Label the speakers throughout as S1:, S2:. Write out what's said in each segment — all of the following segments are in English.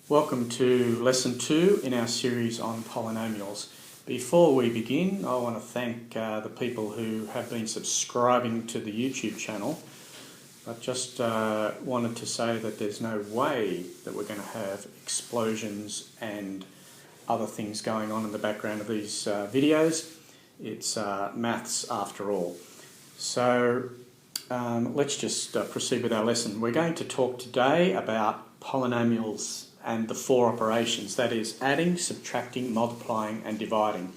S1: Welcome to Lesson 2 in our series on polynomials. Before we begin, I want to thank the people who have been subscribing to the YouTube channel. I just wanted to say that there's no way that we're going to have explosions and other things going on in the background of these videos. It's maths after all. So let's just proceed with our lesson. We're going to talk today about polynomials and the four operations, that is adding, subtracting, multiplying and dividing.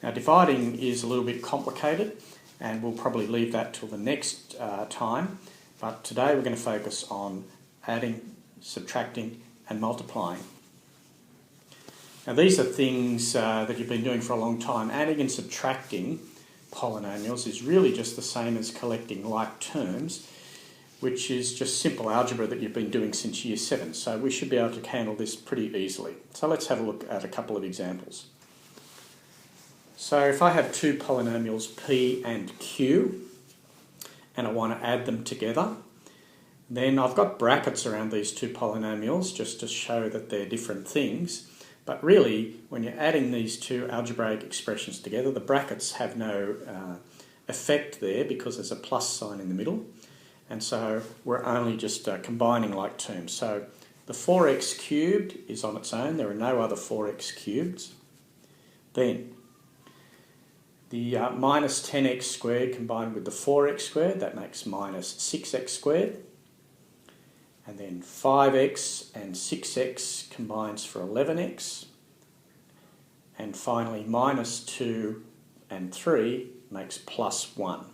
S1: Now dividing is a little bit complicated and we'll probably leave that till the next time, but today we're going to focus on adding, subtracting and multiplying. Now these are things that you've been doing for a long time. Adding and subtracting polynomials is really just the same as collecting like terms, which is just simple algebra that you've been doing since year 7. So we should be able to handle this pretty easily. So let's have a look at a couple of examples. So if I have two polynomials p and q, and I want to add them together, then I've got brackets around these two polynomials just to show that they're different things. But really, when you're adding these two algebraic expressions together, the brackets have no effect there because there's a plus sign in the middle. And so we're only just combining like terms. So the 4x cubed is on its own. There are no other 4x cubes. Then the minus 10x squared combined with the 4x squared, that makes minus 6x squared. And then 5x and 6x combines for 11x. And finally minus 2 and 3 makes plus 1.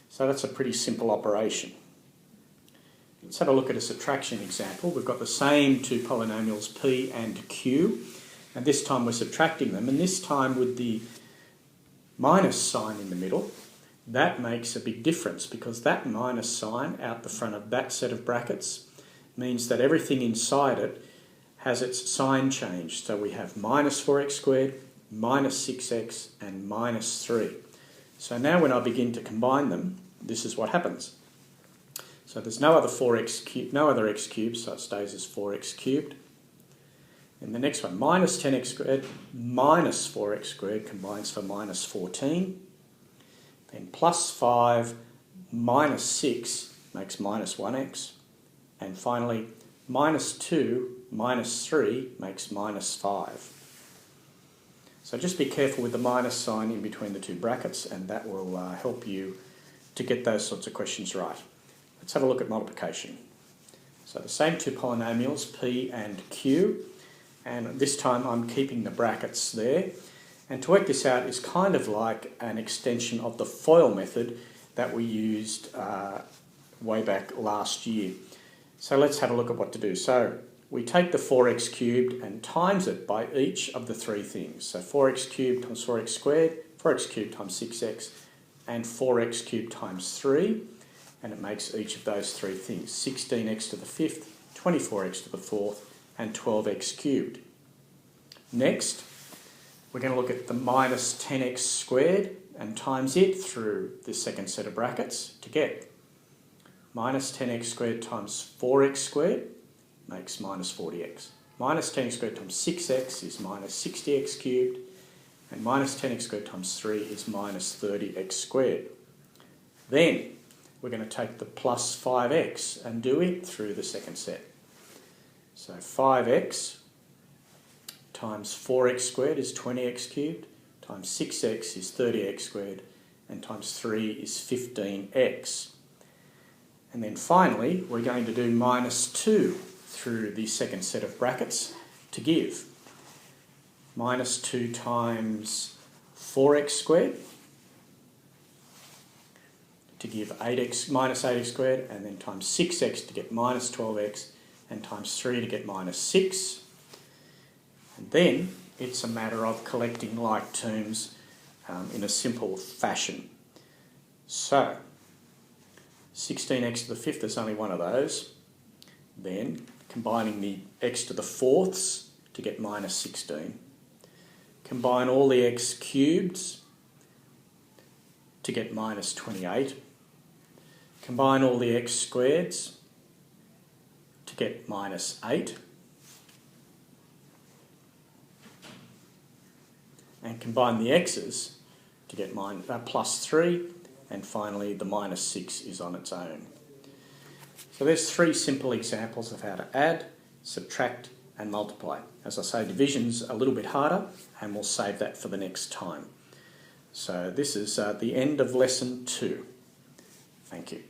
S1: So that's a pretty simple operation. Let's have a look at a subtraction example. We've got the same two polynomials p and q, and this time we're subtracting them, and this time with the minus sign in the middle. That makes a big difference because that minus sign out the front of that set of brackets means that everything inside it has its sign changed. So we have minus 4x squared, minus 6x and minus 3. So now when I begin to combine them, this is what happens. So there's no other 4x cubed, no other x cubed, so it stays as 4x cubed. And the next one, minus 10x squared minus 4x squared combines for minus 14. Then plus 5 minus 6 makes minus 1x. And finally, minus 2 minus 3 makes minus 5. So just be careful with the minus sign in between the two brackets, and that will help you to get those sorts of questions right. Let's have a look at multiplication. So the same two polynomials, p and q, and this time I'm keeping the brackets there. And to work this out is kind of like an extension of the FOIL method that we used way back last year. So let's have a look at what to do. So we take the 4x cubed and times it by each of the three things. So 4x cubed times 4x squared, 4x cubed times 6x, and 4x cubed times 3. And it makes each of those three things. 16x to the 5th, 24x to the 4th, and 12x cubed. Next, we're going to look at the minus 10x squared and times it through this second set of brackets to get minus 10x squared times 4x squared makes minus 40x. Minus 10x squared times 6x is minus 60x cubed, and minus 10x squared times 3 is minus 30x squared. Then we're going to take the plus 5x and do it through the second set. So 5x times 4x squared is 20x cubed, times 6x is 30x squared, and times 3 is 15x. And then finally, we're going to do minus 2 through the second set of brackets to give minus 2 times 4x squared to give 8x minus 8x squared, and then times 6x to get minus 12x, and times 3 to get minus 6. And then it's a matter of collecting like terms in a simple fashion. So 16x to the 5th is only one of those. Then combining the x to the 4ths to get minus 16. Combine all the x cubeds to get minus 28. Combine all the x squareds to get minus 8. and combine the x's to get plus 3, and finally the minus 6 is on its own. So there's 3 simple examples of how to add, subtract and multiply. As I say, division's a little bit harder, and we'll save that for the next time. So this is the end of lesson 2. Thank you.